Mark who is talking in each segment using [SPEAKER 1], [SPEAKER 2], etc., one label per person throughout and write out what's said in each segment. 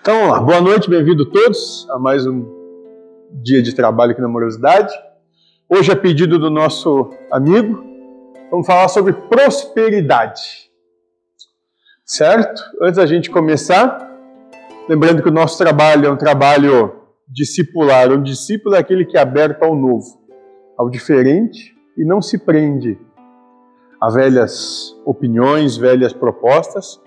[SPEAKER 1] Então vamos lá, boa noite, bem-vindo todos a mais um dia de trabalho aqui na Amorosidade. Hoje, a pedido do nosso amigo, vamos falar sobre prosperidade, certo? Antes da gente começar, lembrando que o nosso trabalho é um trabalho discipular. O discípulo é aquele que é aberto ao novo, ao diferente e não se prende a velhas opiniões, velhas propostas.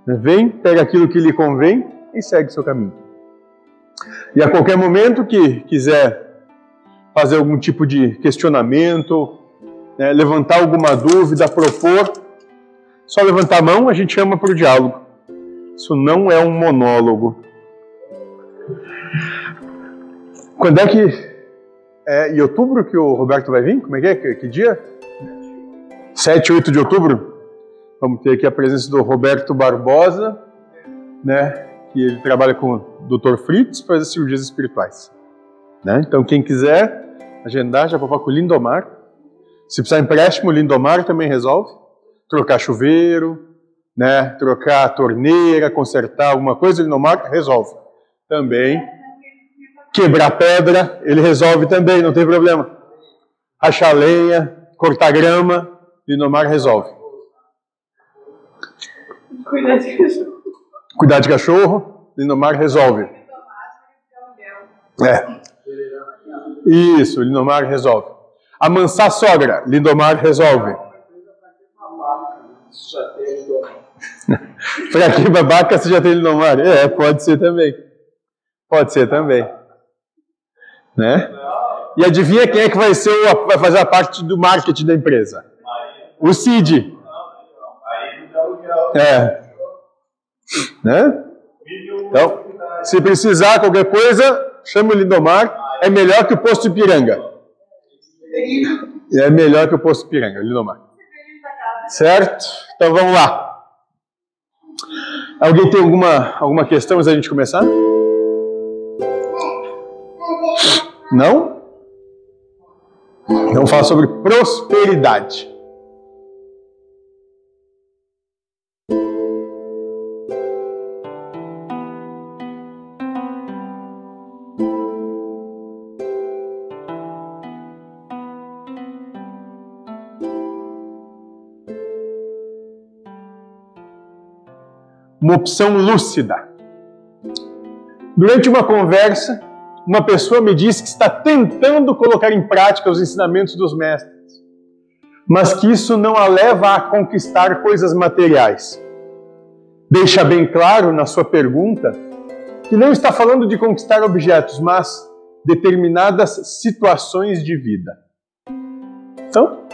[SPEAKER 1] Vem, pega aquilo que lhe convém e segue seu caminho. E a qualquer momento que quiser fazer algum tipo de questionamento, levantar alguma dúvida, propor, só levantar a mão, a gente chama para o diálogo. Isso não é um monólogo. Quando é que... É em outubro que o Roberto vai vir? Como é que é? Que dia? 7 e 8 de outubro? Vamos ter aqui a presença do Roberto Barbosa, que ele trabalha com o Dr. Fritz, faz as cirurgias espirituais. Então, quem quiser agendar, já pode falar com o Lindomar. Se precisar de empréstimo, o Lindomar também resolve. Trocar chuveiro, trocar a torneira, consertar alguma coisa, o Lindomar resolve também. Quebrar pedra, ele resolve também, não tem problema. Rachar lenha, cortar grama, Lindomar resolve. Cuidar de cachorro, Lindomar resolve. Isso, Lindomar resolve. Amansar sogra, Lindomar resolve. Pra que babaca você já tem Lindomar? Pode ser também. Pode ser também. E adivinha quem é que vai fazer a parte do marketing da empresa? O Cid. Então, se precisar qualquer coisa, chama o Lindomar. É melhor que o posto Ipiranga. É melhor que o posto Ipiranga, Lindomar. Certo? Então vamos lá. Alguém tem alguma questão antes da gente começar? Não? Vamos falar sobre prosperidade. Uma opção lúcida. Durante uma conversa, uma pessoa me disse que está tentando colocar em prática os ensinamentos dos mestres, mas que isso não a leva a conquistar coisas materiais. Deixa bem claro na sua pergunta que não está falando de conquistar objetos, mas determinadas situações de vida. Então,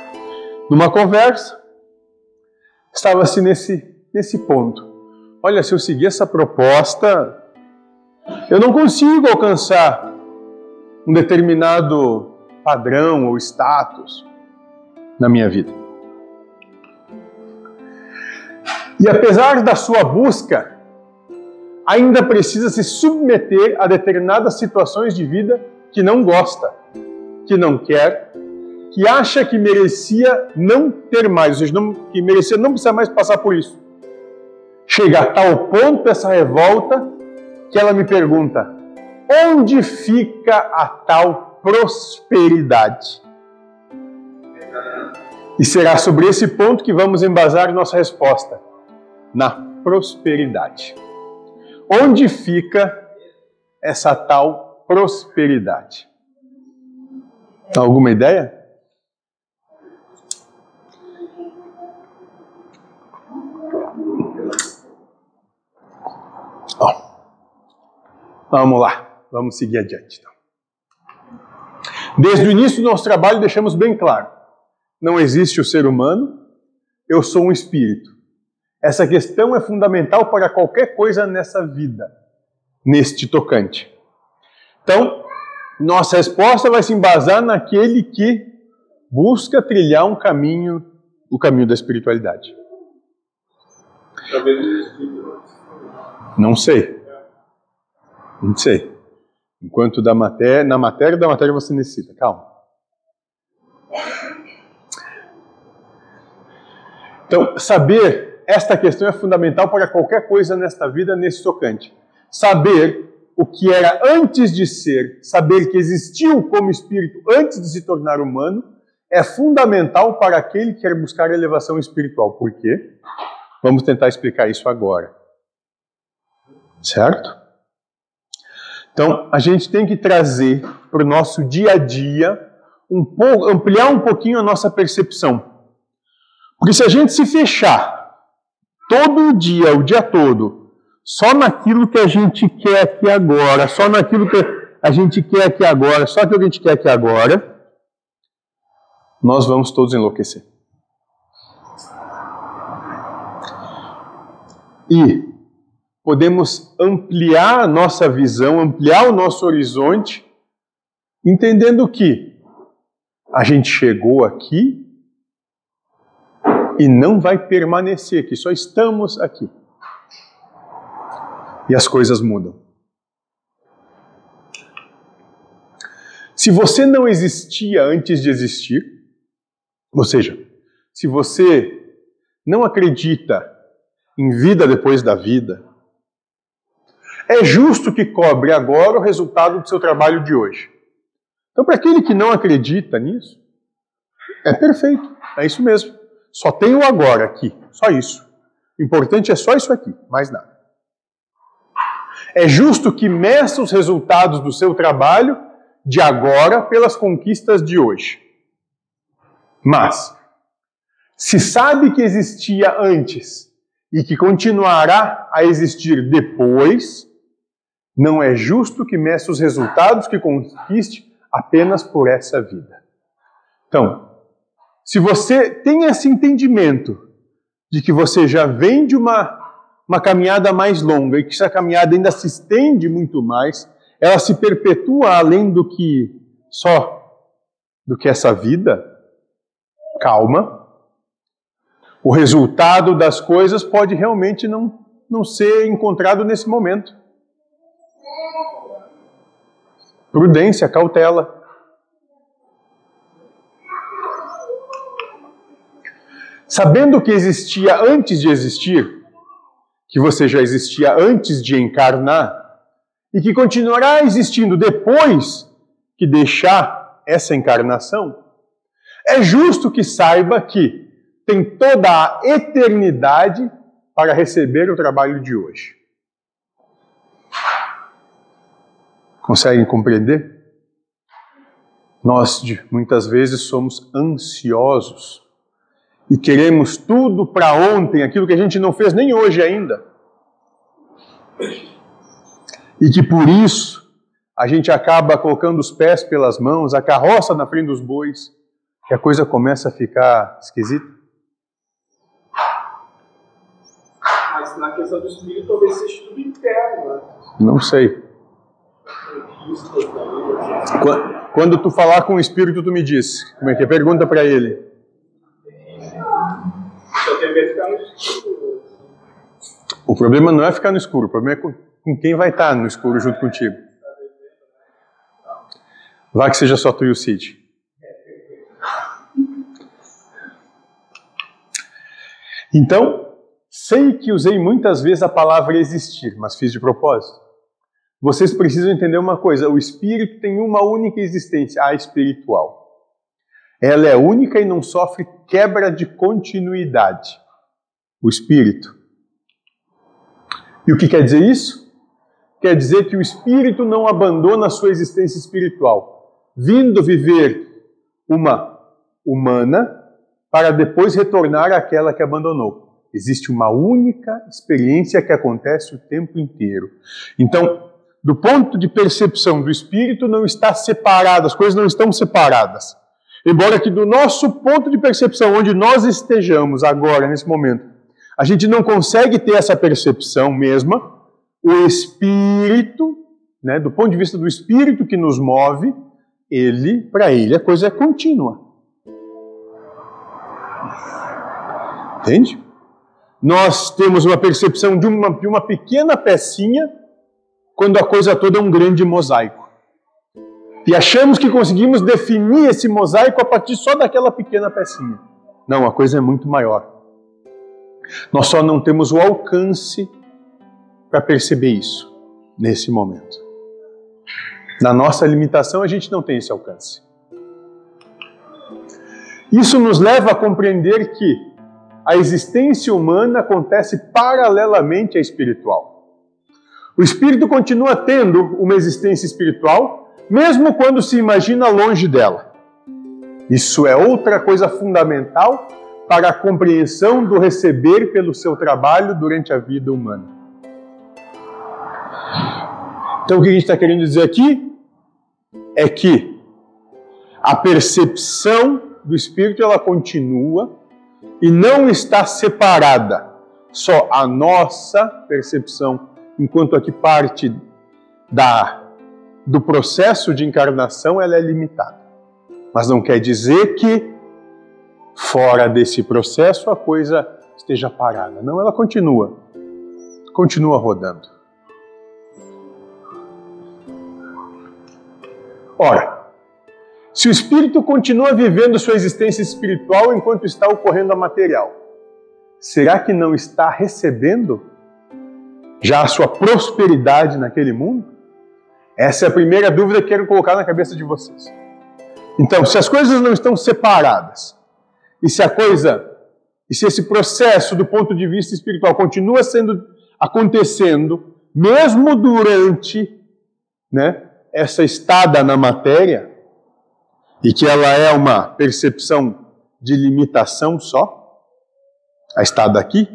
[SPEAKER 1] numa conversa, estava-se nesse ponto. Olha, se eu seguir essa proposta, eu não consigo alcançar um determinado padrão ou status na minha vida. E apesar da sua busca, ainda precisa se submeter a determinadas situações de vida que não gosta, que não quer, que acha que merecia não ter mais, ou seja, que merecia não precisar mais passar por isso. Chega a tal ponto essa revolta que ela me pergunta: onde fica a tal prosperidade? E será sobre esse ponto que vamos embasar nossa resposta, na prosperidade. Onde fica essa tal prosperidade? Alguma ideia? Vamos lá, vamos seguir adiante. Então. Desde o início do nosso trabalho deixamos bem claro, não existe o ser humano, eu sou um espírito. Essa questão é fundamental para qualquer coisa nessa vida, neste tocante. Então, nossa resposta vai se embasar naquele que busca trilhar o caminho da espiritualidade. Não sei. Não sei. Enquanto na matéria você necessita. Calma. Então, saber esta questão é fundamental para qualquer coisa nesta vida, nesse tocante. Saber o que era antes de ser, saber que existiu como espírito antes de se tornar humano, é fundamental para aquele que quer buscar a elevação espiritual. Por quê? Vamos tentar explicar isso agora. Certo? Então, a gente tem que trazer para o nosso dia a dia, ampliar um pouquinho a nossa percepção. Porque se a gente se fechar todo dia, o dia todo, só naquilo que a gente quer aqui agora, só naquilo que a gente quer aqui agora, só aquilo que a gente quer aqui agora, nós vamos todos enlouquecer. E podemos ampliar a nossa visão, ampliar o nosso horizonte, entendendo que a gente chegou aqui e não vai permanecer aqui, só estamos aqui. E as coisas mudam. Se você não existia antes de existir, ou seja, se você não acredita em vida depois da vida, é justo que cobre agora o resultado do seu trabalho de hoje. Então, para aquele que não acredita nisso, é perfeito, é isso mesmo. Só tem o agora aqui, só isso. O importante é só isso aqui, mais nada. É justo que meça os resultados do seu trabalho de agora pelas conquistas de hoje. Mas, se sabe que existia antes e que continuará a existir depois, não é justo que meça os resultados que conquiste apenas por essa vida. Então, se você tem esse entendimento de que você já vem de uma caminhada mais longa e que essa caminhada ainda se estende muito mais, ela se perpetua além do que essa vida, calma. O resultado das coisas pode realmente não ser encontrado nesse momento. Prudência, cautela. Sabendo que existia antes de existir, que você já existia antes de encarnar, e que continuará existindo depois que deixar essa encarnação, é justo que saiba que tem toda a eternidade para receber o trabalho de hoje. Conseguem compreender? Nós, muitas vezes, somos ansiosos e queremos tudo para ontem, aquilo que a gente não fez nem hoje ainda. E que por isso a gente acaba colocando os pés pelas mãos, a carroça na frente dos bois, que a coisa começa a ficar esquisita.
[SPEAKER 2] Mas na questão do espírito, talvez seja tudo interno, né?
[SPEAKER 1] Não sei. Quando tu falar com o espírito, tu me diz. Como é que é? Pergunta para ele.
[SPEAKER 2] Só tem que ficar no escuro.
[SPEAKER 1] O problema não é ficar no escuro, o problema é com quem vai estar no escuro junto contigo. Vai que seja só tu e o Cid. Então, sei que usei muitas vezes a palavra existir, mas fiz de propósito. Vocês precisam entender uma coisa, o espírito tem uma única existência, a espiritual. Ela é única e não sofre quebra de continuidade. O espírito. E o que quer dizer isso? Quer dizer que o espírito não abandona a sua existência espiritual, vindo viver uma humana para depois retornar àquela que abandonou. Existe uma única experiência que acontece o tempo inteiro. Então, do ponto de percepção do espírito, não está separado, as coisas não estão separadas. Embora que do nosso ponto de percepção, onde nós estejamos agora, nesse momento, a gente não consegue ter essa percepção mesma, o espírito, né, do ponto de vista do espírito que nos move, para ele a coisa é contínua. Entende? Nós temos uma percepção de uma pequena pecinha, quando a coisa toda é um grande mosaico. E achamos que conseguimos definir esse mosaico a partir só daquela pequena pecinha. Não, a coisa é muito maior. Nós só não temos o alcance para perceber isso. nesse momento. Na nossa limitação, a gente não tem esse alcance. Isso nos leva a compreender que a existência humana acontece paralelamente à espiritual. O espírito continua tendo uma existência espiritual, mesmo quando se imagina longe dela. Isso é outra coisa fundamental para a compreensão do receber pelo seu trabalho durante a vida humana. Então, o que a gente está querendo dizer aqui é que a percepção do espírito ela continua e não está separada. Só a nossa percepção, enquanto aqui parte do processo de encarnação, ela é limitada. Mas não quer dizer que fora desse processo a coisa esteja parada. Não, ela continua rodando. Ora, se o espírito continua vivendo sua existência espiritual enquanto está ocorrendo a material, será que não está recebendo já a sua prosperidade naquele mundo? Essa é a primeira dúvida que quero colocar na cabeça de vocês. Então, se as coisas não estão separadas, e se esse processo do ponto de vista espiritual continua acontecendo, mesmo durante, essa estada na matéria, e que ela é uma percepção de limitação só, a estada aqui,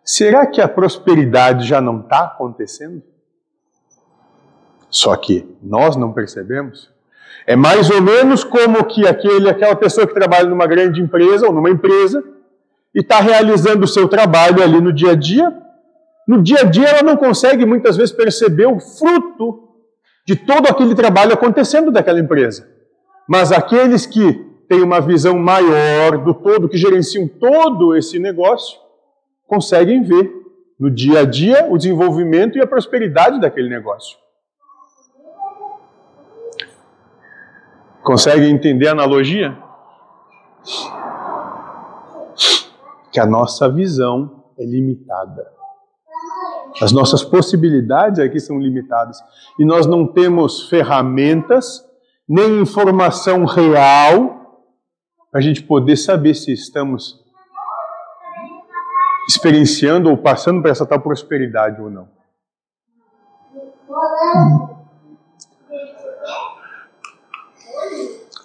[SPEAKER 1] será que a prosperidade já não está acontecendo? Só que nós não percebemos. É mais ou menos como que aquela pessoa que trabalha numa grande empresa ou numa empresa e está realizando o seu trabalho ali no dia a dia. No dia a dia ela não consegue muitas vezes perceber o fruto de todo aquele trabalho acontecendo daquela empresa. Mas aqueles que têm uma visão maior do todo, que gerenciam todo esse negócio, conseguem ver no dia a dia o desenvolvimento e a prosperidade daquele negócio. Conseguem entender a analogia? Que a nossa visão é limitada. As nossas possibilidades aqui são limitadas. E nós não temos ferramentas, nem informação real, para a gente poder saber se estamos experienciando ou passando por essa tal prosperidade ou não.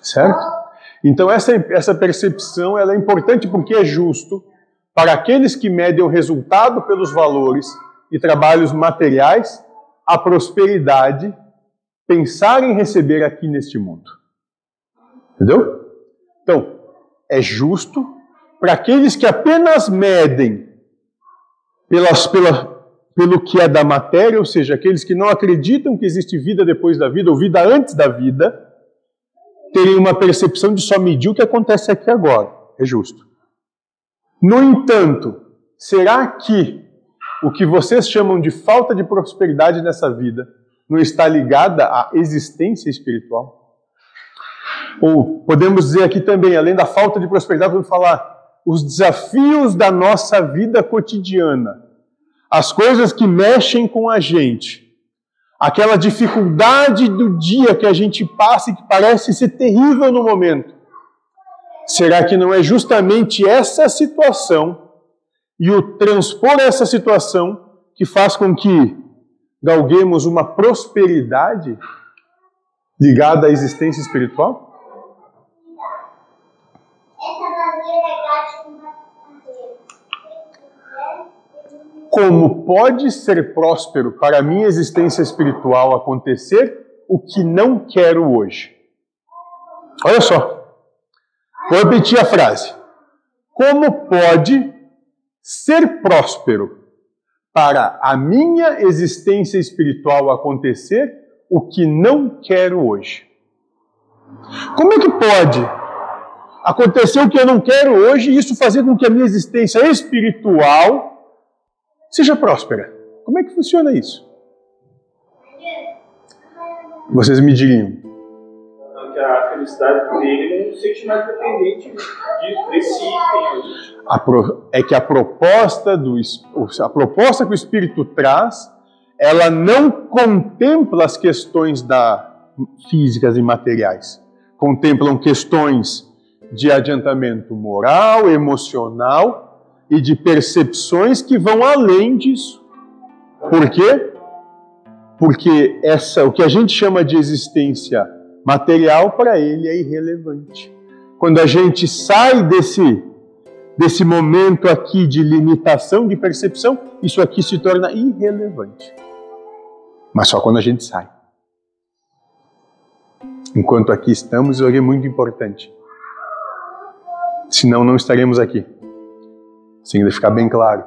[SPEAKER 1] Certo? Então essa percepção ela é importante porque é justo para aqueles que medem o resultado pelos valores e trabalhos materiais, a prosperidade, pensar em receber aqui neste mundo. Entendeu? Então, é justo para aqueles que apenas medem pelo que é da matéria, ou seja, aqueles que não acreditam que existe vida depois da vida ou vida antes da vida, terem uma percepção de só medir o que acontece aqui agora. É justo. No entanto, será que o que vocês chamam de falta de prosperidade nessa vida não está ligada à existência espiritual? Ou podemos dizer aqui também, além da falta de prosperidade, vamos falar os desafios da nossa vida cotidiana, as coisas que mexem com a gente, aquela dificuldade do dia que a gente passa e que parece ser terrível no momento. Será que não é justamente essa situação e o transpor essa situação que faz com que galguemos uma prosperidade ligada à existência espiritual? Como pode ser próspero para a minha existência espiritual acontecer o que não quero hoje? Olha só, vou repetir a frase. Como pode ser próspero para a minha existência espiritual acontecer o que não quero hoje? Como é que pode acontecer o que eu não quero hoje e isso fazer com que a minha existência espiritual seja próspera? Como é que funciona isso? Vocês me diriam.
[SPEAKER 2] Que a felicidade dele não se sente mais dependente desse item.
[SPEAKER 1] É que a proposta que o Espírito traz ela não contempla as questões físicas e materiais. Contemplam questões de adiantamento moral, emocional e de percepções que vão além disso. Por quê? Porque o que a gente chama de existência material, para ele é irrelevante. Quando a gente sai desse momento aqui de limitação de percepção, isso aqui se torna irrelevante. Mas só quando a gente sai. Enquanto aqui estamos, isso aqui é muito importante. Senão não estaremos aqui. Isso tem que ficar bem claro.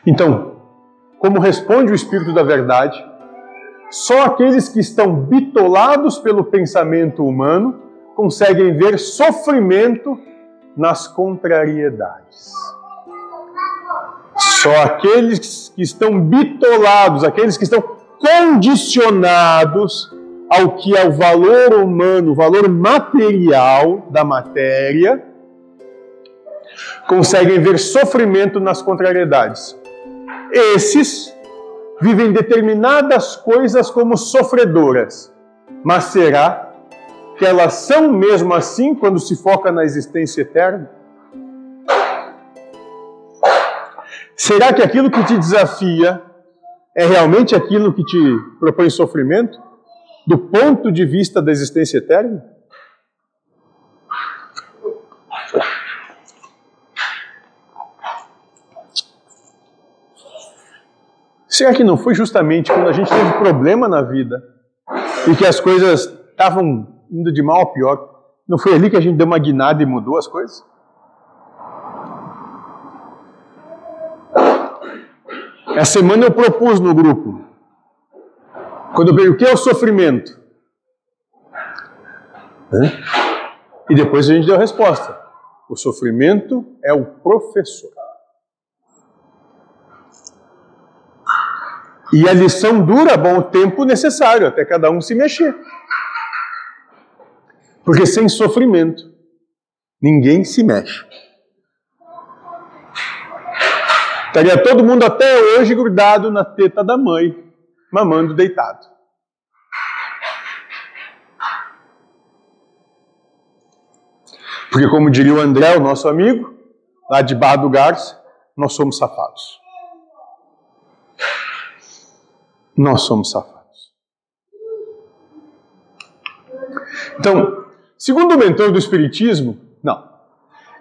[SPEAKER 1] Então, como responde o Espírito da Verdade, só aqueles que estão bitolados pelo pensamento humano conseguem ver sofrimento nas contrariedades. Só aqueles que estão bitolados, aqueles que estão condicionados ao que é o valor humano, o valor material da matéria, conseguem ver sofrimento nas contrariedades. Esses vivem determinadas coisas como sofredoras, mas será que elas são mesmo assim quando se foca na existência eterna? Será que aquilo que te desafia é realmente aquilo que te propõe sofrimento? Do ponto de vista da existência eterna? Será que não foi justamente quando a gente teve problema na vida e que as coisas estavam indo de mal a pior, não foi ali que a gente deu uma guinada e mudou as coisas? Essa semana eu propus no grupo, quando eu perguntei o que é o sofrimento, e depois a gente deu a resposta. O sofrimento é o professor. E a lição dura o tempo necessário, até cada um se mexer. Porque sem sofrimento, ninguém se mexe. Estaria todo mundo até hoje grudado na teta da mãe, mamando deitado. Porque como diria o André, o nosso amigo, lá de Barra do Garça, nós somos safados. Nós somos safados. Então, segundo o mentor do Espiritismo, não.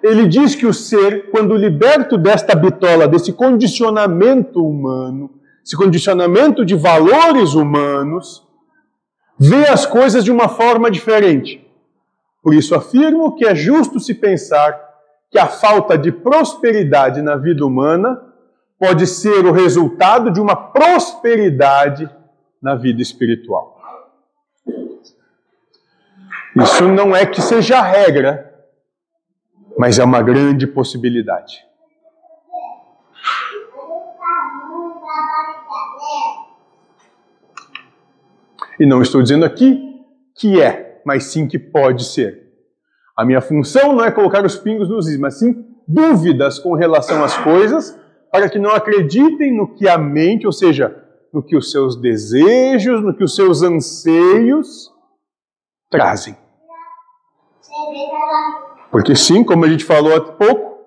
[SPEAKER 1] Ele diz que o ser, quando liberto desta bitola, desse condicionamento humano, esse condicionamento de valores humanos, vê as coisas de uma forma diferente. Por isso afirmo que é justo se pensar que a falta de prosperidade na vida humana pode ser o resultado de uma prosperidade na vida espiritual. Isso não é que seja a regra, mas é uma grande possibilidade. E não estou dizendo aqui que é, mas sim que pode ser. A minha função não é colocar os pingos nos is, mas sim dúvidas com relação às coisas, para que não acreditem no que a mente, ou seja, no que os seus desejos, no que os seus anseios trazem. Porque sim, como a gente falou há pouco,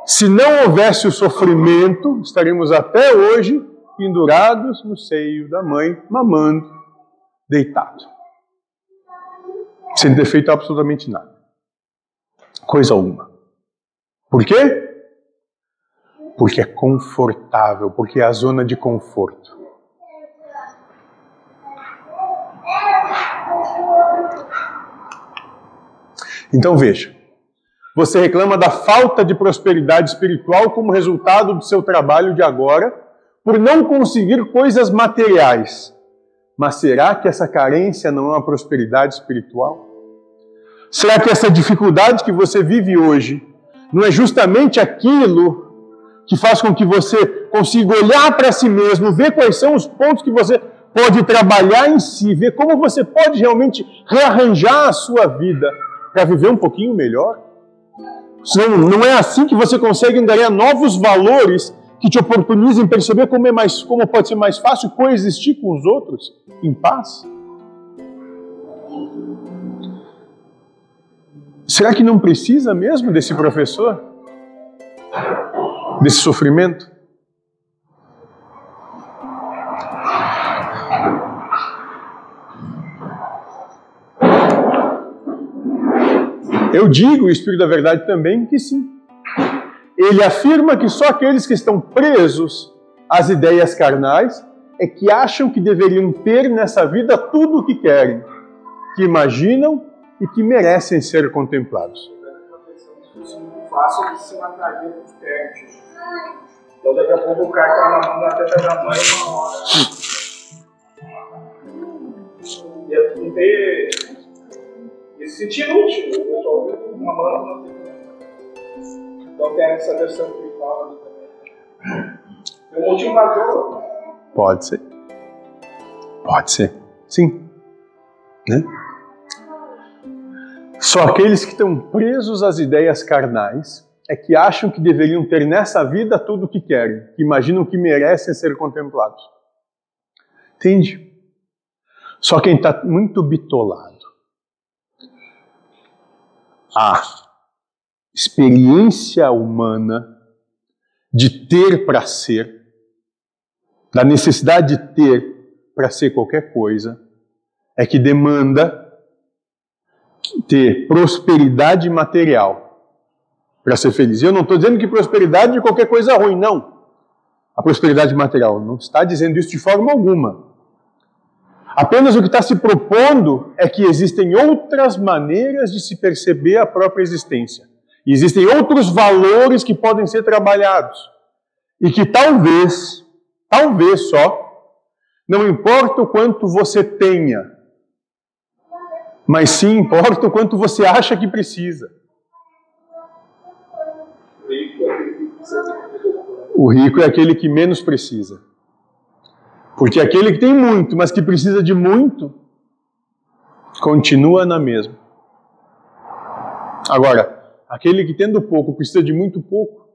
[SPEAKER 1] se não houvesse o sofrimento, estaríamos até hoje pendurados no seio da mãe, mamando, deitado. Sem ter feito absolutamente nada. Coisa alguma. Por quê? Porque é confortável, porque é a zona de conforto. Então veja, você reclama da falta de prosperidade espiritual como resultado do seu trabalho de agora, por não conseguir coisas materiais. Mas será que essa carência não é uma prosperidade espiritual? Será que essa dificuldade que você vive hoje não é justamente aquilo que faz com que você consiga olhar para si mesmo, ver quais são os pontos que você pode trabalhar em si, ver como você pode realmente rearranjar a sua vida para viver um pouquinho melhor? Não é assim que você consegue angariar novos valores que que te oportunizem perceber como pode ser mais fácil coexistir com os outros em paz? Será que não precisa mesmo desse professor? Desse sofrimento? Eu digo, o Espírito da Verdade também, que sim. Ele afirma que só aqueles que estão presos às ideias carnais é que acham que deveriam ter nessa vida tudo o que querem, que imaginam e que merecem ser contemplados.
[SPEAKER 2] Fácil de se mataria com os pés. Então daqui a pouco o cara está na mão da teta da mãe uma hora. Ia não ter esse sentir útil. O pessoal vê uma mão não tem. Então tem essa versão que fala ali também. É um motivador.
[SPEAKER 1] Pode ser. Pode ser. Sim. Né? Só aqueles que estão presos às ideias carnais é que acham que deveriam ter nessa vida tudo o que querem, que imaginam que merecem ser contemplados. Entende? Só quem está muito bitolado. A experiência humana de ter para ser, da necessidade de ter para ser qualquer coisa, é que demanda ter prosperidade material para ser feliz. E eu não estou dizendo que prosperidade de qualquer coisa ruim, não. A prosperidade material não está dizendo isso de forma alguma. Apenas o que está se propondo é que existem outras maneiras de se perceber a própria existência. E existem outros valores que podem ser trabalhados. E que talvez só, não importa o quanto você tenha, mas sim importa o quanto você acha que precisa. O rico é aquele que menos precisa. Porque aquele que tem muito, mas que precisa de muito, continua na mesma. Agora, aquele que tendo pouco precisa de muito pouco,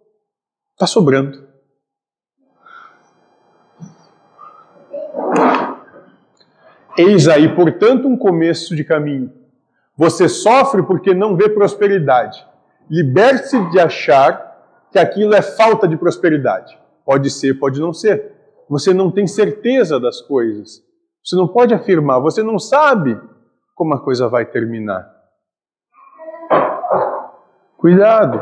[SPEAKER 1] está sobrando. Eis aí, portanto, um começo de caminho. Você sofre porque não vê prosperidade. Liberte-se de achar que aquilo é falta de prosperidade. Pode ser, pode não ser. Você não tem certeza das coisas. Você não pode afirmar, você não sabe como a coisa vai terminar. Cuidado.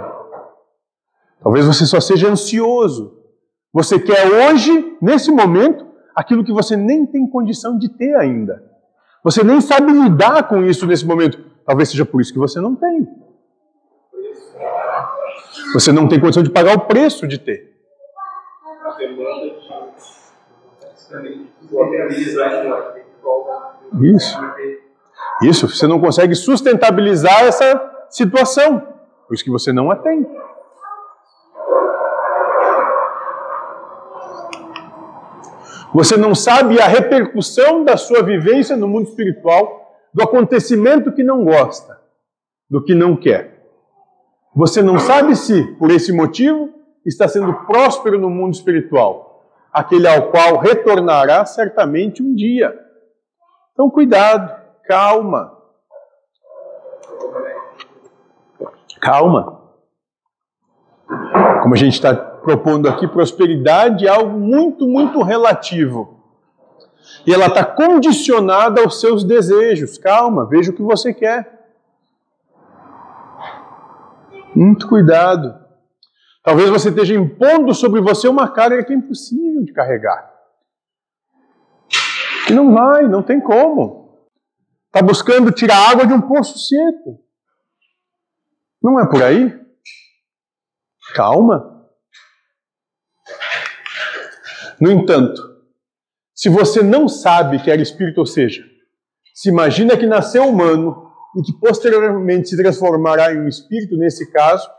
[SPEAKER 1] Talvez você só seja ansioso. Você quer hoje, nesse momento, aquilo que você nem tem condição de ter ainda. Você nem sabe lidar com isso nesse momento. Talvez seja por isso que você não tem. Você não tem condição de pagar o preço de ter. Isso, você não consegue sustentabilizar essa situação. Por isso que você não a tem. Você não sabe a repercussão da sua vivência no mundo espiritual, do acontecimento que não gosta, do que não quer. Você não sabe se, por esse motivo, está sendo próspero no mundo espiritual, aquele ao qual retornará certamente um dia. Então, cuidado, calma. Calma. Como a gente está propondo aqui, prosperidade é algo muito, muito relativo. E ela está condicionada aos seus desejos. Calma, veja o que você quer. Muito cuidado. Talvez você esteja impondo sobre você uma carga que é impossível de carregar. Que não vai, não tem como. Está buscando tirar água de um poço seco. Não é por aí? Calma. No entanto, se você não sabe que era espírito, ou seja, se imagina que nasceu humano e que posteriormente se transformará em um espírito, nesse caso,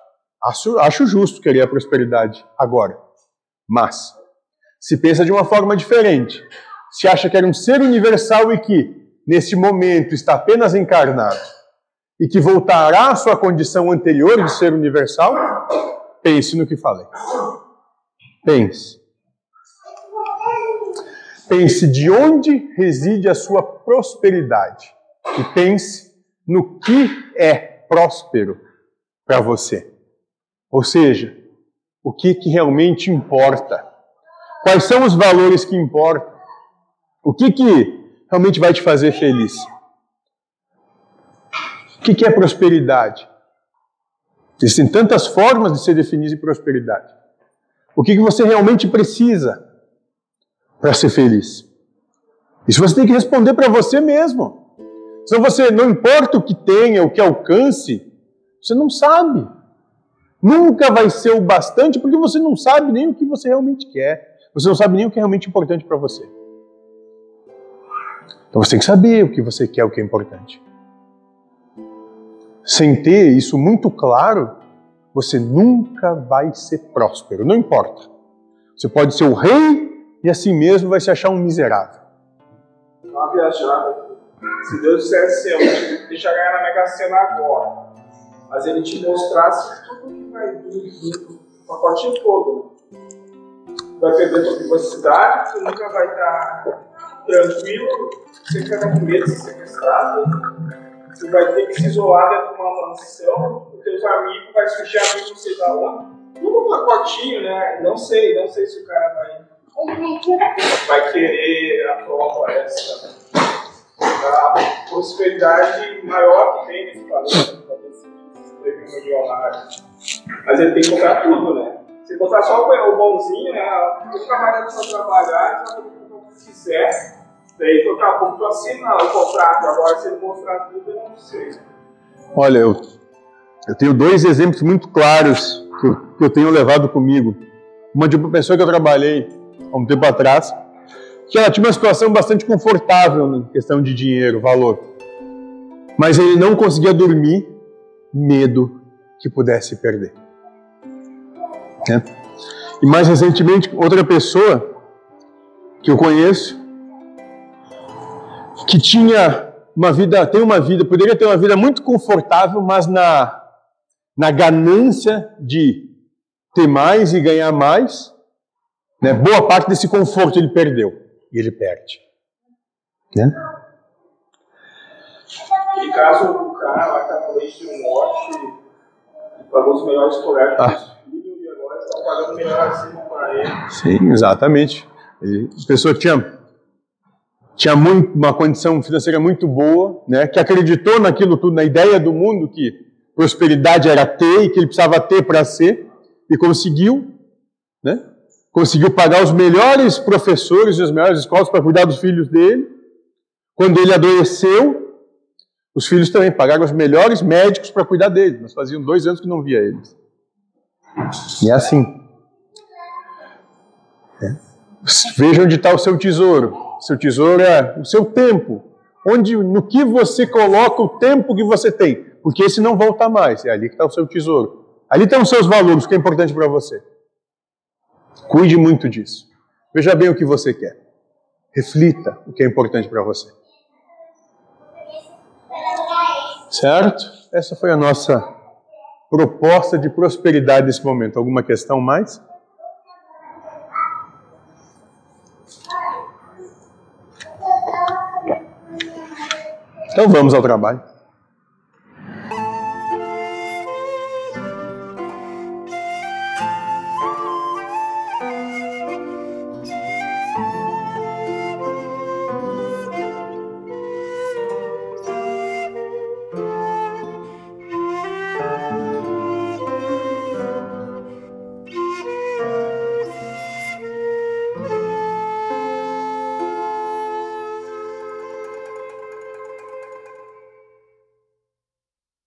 [SPEAKER 1] acho justo querer a prosperidade agora. Mas, se pensa de uma forma diferente, se acha que era um ser universal e que, neste momento, está apenas encarnado e que voltará à sua condição anterior de ser universal, pense no que falei. Pense. Pense de onde reside a sua prosperidade. E pense no que é próspero para você. Ou seja, o que realmente importa. Quais são os valores que importam? O que realmente vai te fazer feliz? O que é prosperidade? Existem tantas formas de se definir prosperidade. O que você realmente precisa para ser feliz? Isso você tem que responder para você mesmo. Senão você, não importa o que tenha, o que alcance, você não sabe. Nunca vai ser o bastante porque você não sabe nem o que você realmente quer. Você não sabe nem o que é realmente importante para você. Então você tem que saber o que você quer, o que é importante. Sem ter isso muito claro, você nunca vai ser próspero, não importa. Você pode ser o rei e assim mesmo vai se achar um miserável.
[SPEAKER 2] Uma viajada. Se Deus dissesse assim, deixa ganhar na Mega Sena agora, mas Ele te mostrasse tudo que vai vir junto, o pacotinho todo. Vai perder tua privacidade, você nunca vai estar tranquilo, você fica com medo de ser sequestrado, você vai ter que se isolar dentro de uma mansão, os teus amigos vai surgir amigo não sei da onde. Tudo um pacotinho, né? Não sei se o cara vai querer a prova essa. A prosperidade maior que tem nesse planeta, talvez milionário. Mas ele tem que comprar tudo, né? Se botar só o bonzinho, né? Nunca mais vai só trabalhar, ele vai fazer o que quiser. Daí tocar a pouco tu assina o contrato. Agora, se ele mostrar tudo, eu não sei.
[SPEAKER 1] Olha, eu tenho dois exemplos muito claros que eu tenho levado comigo. Uma de uma pessoa que eu trabalhei há um tempo atrás, que ela tinha uma situação bastante confortável na questão de dinheiro, valor. Mas ele não conseguia dormir, medo que pudesse perder. Né? E mais recentemente, outra pessoa que eu conheço, que poderia ter uma vida muito confortável, mas na ganância de ter mais e ganhar mais, né, boa parte desse conforto ele perdeu. E ele perde. Né?
[SPEAKER 2] E caso o cara lá está com leite de morte, pagou os melhores colégios para os filhos e agora estão pagando melhor acima para ele.
[SPEAKER 1] Sim, exatamente. A pessoa tinha uma condição financeira muito boa, né, que acreditou naquilo tudo, na ideia do mundo que prosperidade era ter e que ele precisava ter para ser, e conseguiu, né? Conseguiu pagar os melhores professores e as melhores escolas para cuidar dos filhos dele. Quando ele adoeceu, os filhos também pagaram os melhores médicos para cuidar dele. Nós faziam 2 anos que não via eles. E é assim. Veja onde está o seu tesouro. O seu tesouro é o seu tempo. No que você coloca o tempo que você tem. Porque esse não volta mais. É ali que está o seu tesouro. Ali estão os seus valores, o que é importante para você. Cuide muito disso. Veja bem o que você quer. Reflita o que é importante para você. Certo? Essa foi a nossa proposta de prosperidade nesse momento. Alguma questão mais? Então vamos ao trabalho.